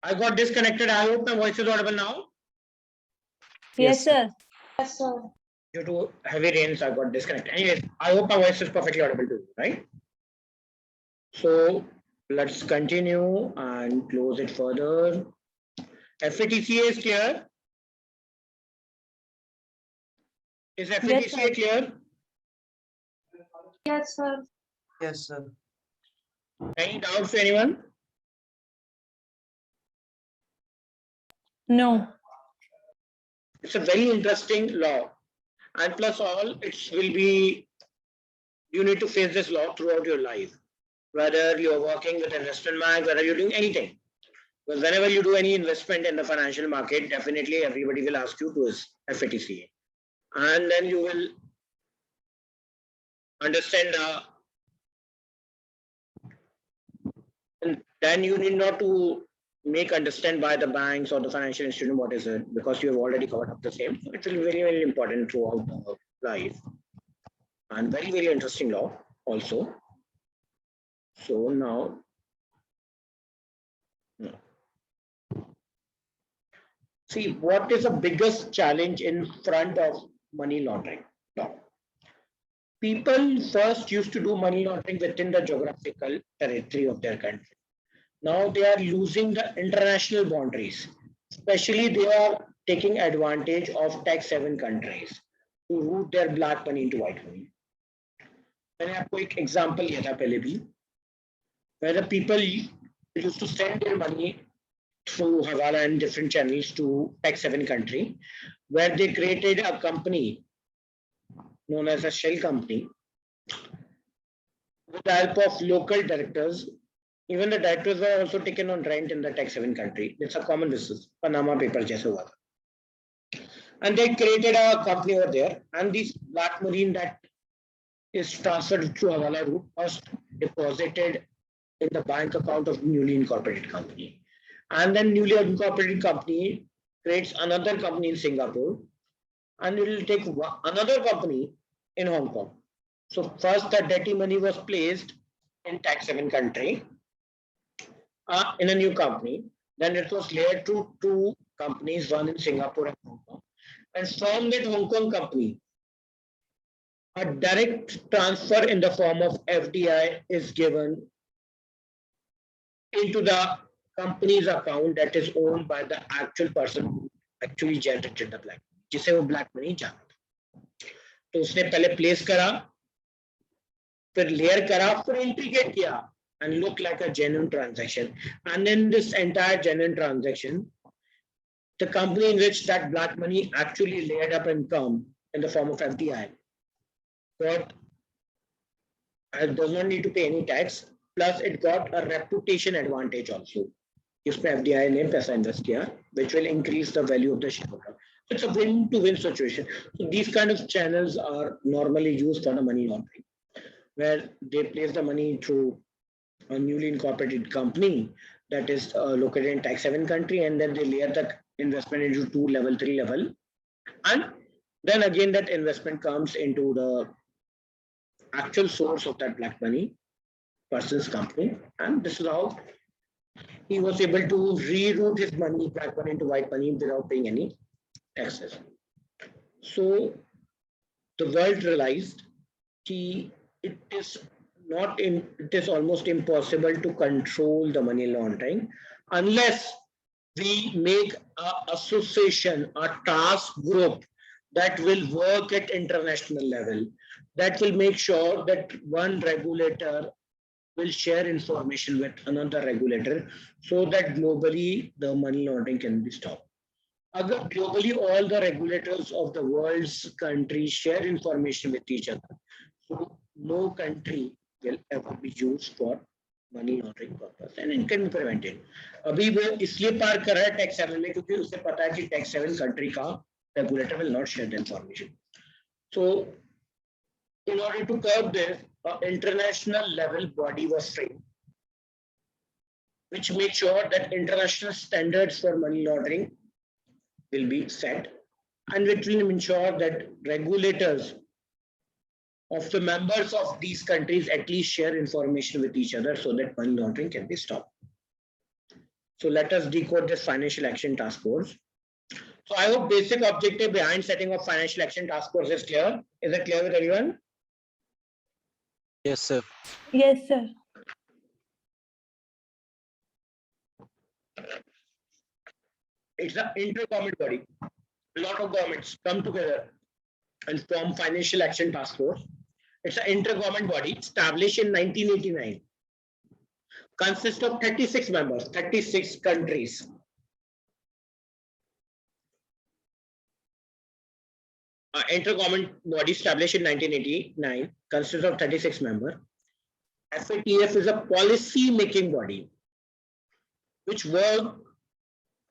I got disconnected. I hope my voice is audible now. Yes, sir. Yes, sir. Due to heavy rains, I got disconnected. Anyways, I hope my voice is perfectly audible to you, right? So let's continue and close it further. FATCA is clear. Is FATCA sir. clear? Yes, sir. Yes, sir. Any doubts to anyone? No. It's a very interesting law, and plus all, it will be, you need to face this law throughout your life, whether you're working with an investment bank, whether you're doing anything. Because whenever you do any investment in the financial market, definitely everybody will ask you to is FATCA, and then you will understand. And then you need not to make understand by the banks or the financial institution what is it, because you have already covered up the same. So it will be very, very important throughout the life, and very, very interesting law also. So now, see what is the biggest challenge in front of money laundering law. People first used to do money laundering within the geographical territory of their country. Now they are losing the international boundaries. Especially they are taking advantage of tax haven countries to route their black money into white money. मैंने आपको एक example दिया था पहले भी, where the people used to send their money through Hawala and different channels to tax haven country, where they created a company known as a shell company with the help of local directors. Even the directors were also taken on rent in the tax haven country. It's a common business. Panama Papers जैसे हुआ था. And they created a company over there, and this black money that is transferred through Hawala route first deposited in the bank account of newly incorporated company, and then newly incorporated company creates another company in Singapore, and it will take another company in Hong Kong. So first the dirty money was placed in tax haven country in a new company. Then it was layered to two companies, one in Singapore and Hong Kong. And from that Hong Kong company, a direct transfer in the form of FDI is given into the company's account that is owned by the actual person who actually generated the black money, जिसे वो black money जाना था. तो उसने पहले place करा, फिर layer करा, फिर integrate किया, and look like a genuine transaction. And in this entire genuine transaction, the company in which that black money actually layered up and come in the form of FDI, got does not need to pay any tax. Plus, it got a reputation advantage also. इसमें FDI ने पैसा invest किया, which will increase the value of the shareholder. It's a win-to-win situation. So these kind of channels are normally used for the money laundering, where they place the money through a newly incorporated company that is located in tax haven country, and then they layer the investment into 2 level, 3 level, and then again that investment comes into the actual source of that black money person's company, and this is how he was able to reroute his money, black money, into white money without paying any taxes. So the world realized that it is almost impossible to control the money laundering unless we make an association, a task group that will work at international level, that will make sure that one regulator will share information with another regulator so that globally the money laundering can be stopped. Agar globally all the regulators of the world's countries share information with each other, so no country will ever be used for money laundering purpose, and it can be prevented. अभी वो इसलिए पार कर रहा है tax haven में क्योंकि उसे पता है कि टैक्स हेवन कंट्री का regulator will not share the information. So in order to curb this, an international level body was framed, which makes sure that international standards for money laundering will be set, and which will ensure that regulators of the members of these countries at least share information with each other so that money laundering can be stopped. So let us decode this financial action task force. So I hope basic objective behind setting up financial action task force is clear. Is it clear with everyone? Yes, sir. Yes, sir. It's an inter-government body. A lot of governments come together and form financial action task force. It's an inter-government body established in 1989. Consists of 36 members, 36 countries. Inter-government body established in 1989 consists of 36 members. FATF is a policy-making body which work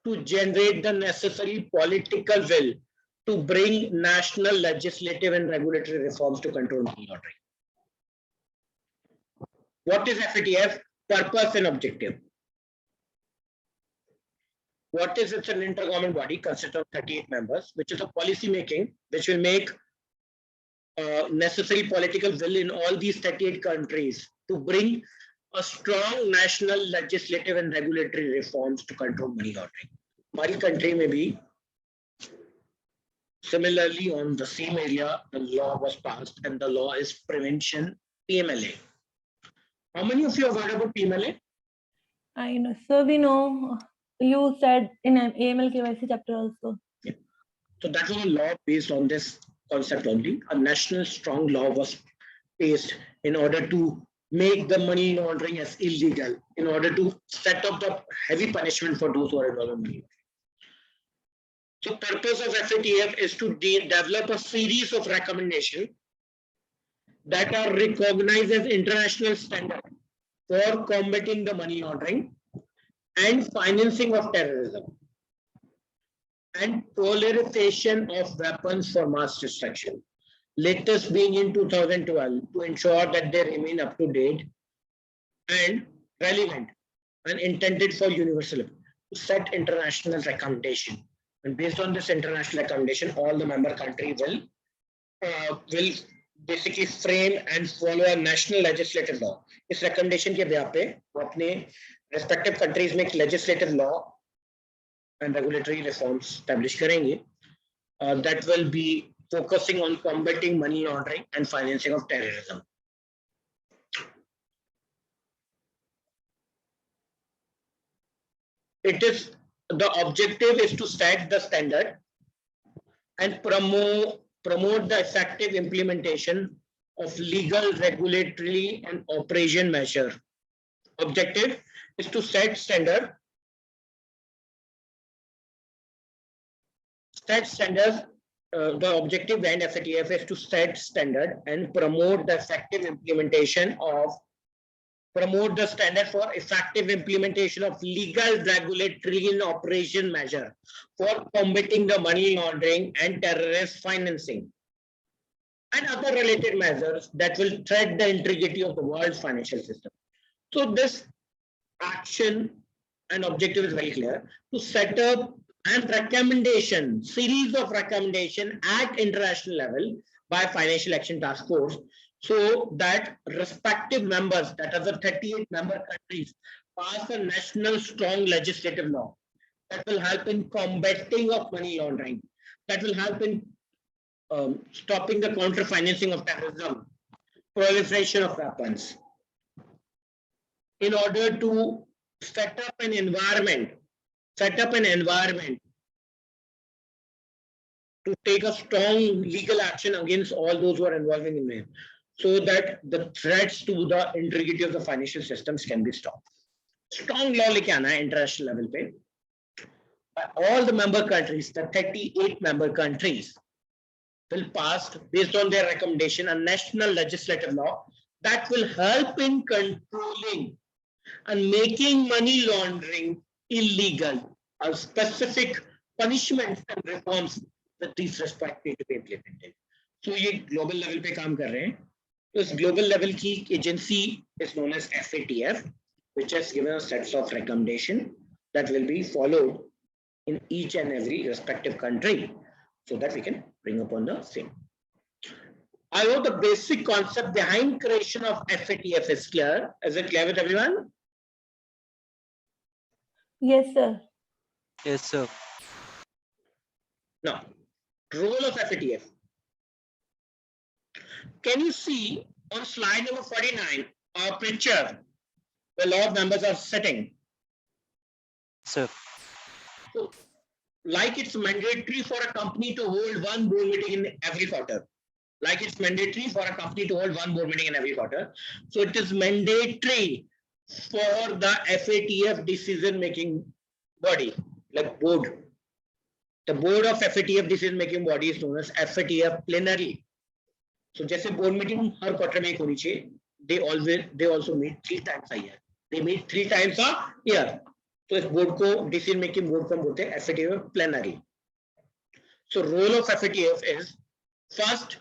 to generate the necessary political will to bring national legislative and regulatory reforms to control money laundering. What is FATF? Purpose and objective. What is it's an intergovernment body consists of 38 members, which is a policy making, which will make necessary political will in all these 38 countries to bring a strong national legislative and regulatory reforms to control money laundering. My country may be similarly on the same area, the law was passed, and the law is prevention PMLA. How many of you have heard about PMLA? I know. So we know you said in AML KYC chapter also. Yeah. So that was a law based on this concept only. A national strong law was passed in order to make the money laundering as illegal, in order to set up the heavy punishment for those who are involved in money. So purpose of FATF is to develop a series of recommendations that are recognized as international standard for combating the money laundering and financing of terrorism and proliferation of weapons for mass destruction. Latest being in 2012 to ensure that they remain up to date and relevant and intended for universal to set international recommendation. And based on this international recommendation, all the member country will basically frame and follow a national legislative law. इस recommendation के बिहार पे वो अपने respective countries में legislative law and regulatory reforms establish करेंगे that will be focusing on combating money laundering and financing of terrorism. It is the objective is to set the standard and promote the effective implementation of legal, regulatory, and operation measure. Objective is to set standard. The objective behind FATF is to set standard and promote the effective implementation of the standard for effective implementation of legal, regulatory, and operation measure for combating the money laundering and terrorist financing and other related measures that will threat the integrity of the world's financial system. So this action and objective is very clear: to set up and recommendation, series of recommendation at international level by Financial Action Task Force, so that respective members, that are the 38 member countries, pass a national strong legislative law that will help in combating of money laundering, that will help in stopping the counter financing of terrorism, proliferation of weapons, in order to set up an environment to take a strong legal action against all those who are involving in it, so that the threats to the integrity of the financial systems can be stopped. Strong law लेके आना है international level पे. All the member countries, the 38 member countries, will pass, based on their recommendation, a national legislative law that will help in controlling and making money laundering illegal. A specific punishments and reforms that these respect need to be implemented. So ये global level पे काम कर रहे हैं. तो इस global level की agency is known as FATF, which has given us sets of recommendation that will be followed in each and every respective country, so that we can bring upon the same. I know the basic concept behind creation of FATF is clear. Is it clear with everyone? Yes, sir. Yes, sir. Now, role of FATF. Can you see on slide number 49 a picture where a lot of members are sitting? Sir. So, like it's mandatory for a company to hold one board meeting in every quarter. Like it's mandatory for a company to hold one board meeting in every quarter. So it is mandatory for the FATF decision-making body, like board. The board of FATF decision-making body is known as FATF plenary. So जैसे board meeting हर quarter में एक होनी चाहिए, they also meet 3 times a year. They meet 3 times a year. तो इस board को decision making board को हम बोलते हैं FATF plenary. So role of FATF is first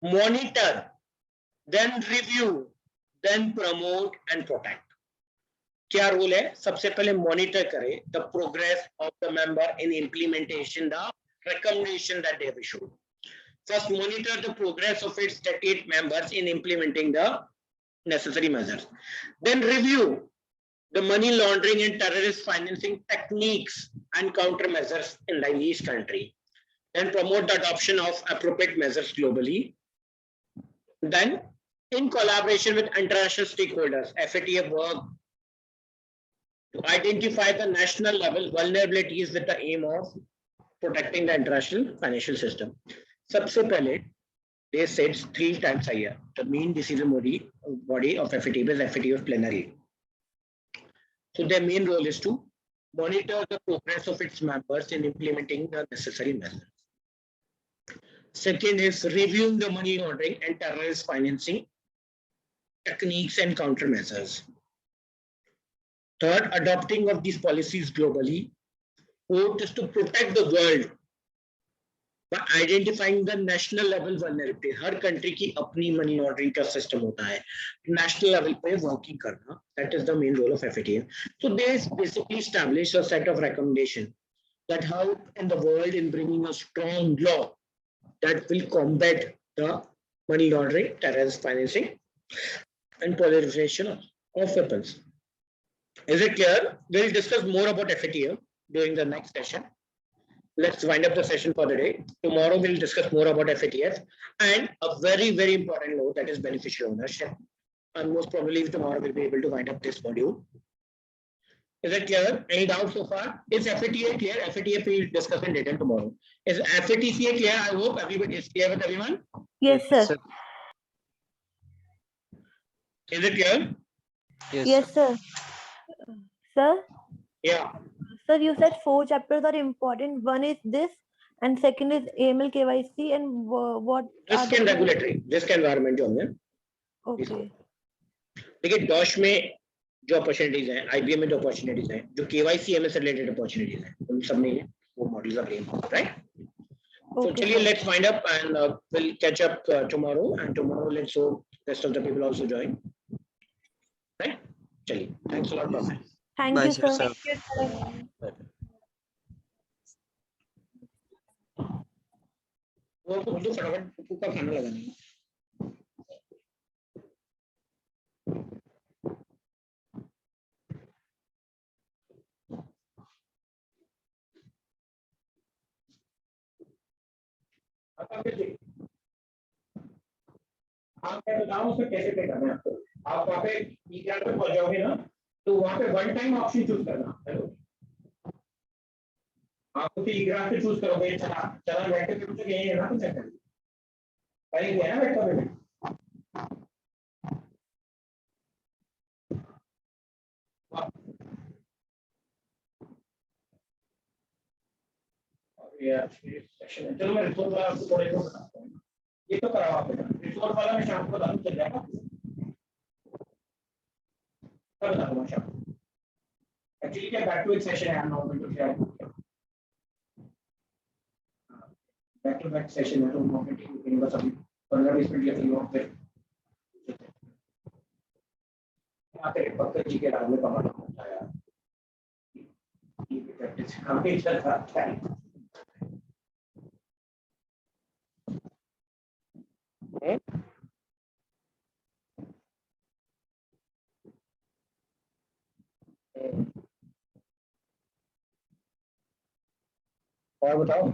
monitor, then review, then promote and protect. क्या रोल है? सबसे पहले मॉनिटर करे the progress of the member in implementation the recommendation that they have issued. First, monitor the progress of its state members in implementing the necessary measures. Then review the money laundering and terrorist financing techniques and countermeasures in each country. Then promote the adoption of appropriate measures globally. Then, in collaboration with international stakeholders, FATF work to identify the national level vulnerabilities with the aim of protecting the international financial system. सबसे पहले they said 3 times a year. The main decision body of FATF is FATF plenary. So their main role is to monitor the progress of its members in implementing the necessary measures. Second is reviewing the money laundering and terrorist financing techniques and countermeasures. Third, adopting of these policies globally. Fourth is to protect the world by identifying the national level vulnerability. Her country की अपनी money laundering का system होता है. National level पे working करना. That is the main role of FATF. So they basically establish a set of recommendations that help in the world in bringing a strong law that will combat the money laundering, terrorist financing, and proliferation of weapons. Is it clear? We'll discuss more about FATF during the next session. Let's wind up the session for the day. Tomorrow we'll discuss more about FATF and a very, very important note, that is beneficial ownership. And most probably tomorrow we'll be able to wind up this module. Is it clear? Any doubts so far? Is FATF clear? FATF we'll discuss in detail tomorrow. Is FATCA clear? I hope everybody is clear with everyone. Yes, sir. Is it clear? Yes, sir. Sir? Yeah. Sir, you said 4 chapters are important. One is this, and second is AML KYC, and what? Risk and regulatory, risk environment जो हमने. Okay. देखिए DOSH में जो opportunities हैं, IBM में जो opportunities हैं, जो KYC MS से related opportunities हैं, उन सब में वो models are available, right? So चलिए, let's wind up and we'll catch up tomorrow. And tomorrow let's hope rest of the people also join. Right? चलिए, thanks a lot. Bye. Thank you, sir. Sir. वो तो फटाफट कुकू का खाना लगाना है. आप क्या बताओ उसमें कैसे पे करना है आपको. आप वहाँ पे ई-ग्राफ पे पहुंच जाओगे ना, तो वहाँ पे वन टाइम ऑप्शन चूज करना. आप उसी ई-ग्राफ पे चूज करोगे. चला बैठ के कुछ यही है ना, कुछ है पहले है ना बैठ कर. चलो मैं रिपोर्ट वाला आपको थोड़े को बताता हूँ. ये तो कराओ आप. रिपोर्ट वाला मैं शाम को बता दूँ, चल जाएगा. कब बता दूँ शाम को. एक्चुअली क्या बैक टू बैक सेशन है. I am not going to share. Back to back session है तो मीटिंग बस अभी 15-20 मिनट लगेंगे. वहाँ पे यहाँ पे पंकज जी के नाम में कमाल होता है. ये प्रैक्टिस काफी चल रहा है. और बताओ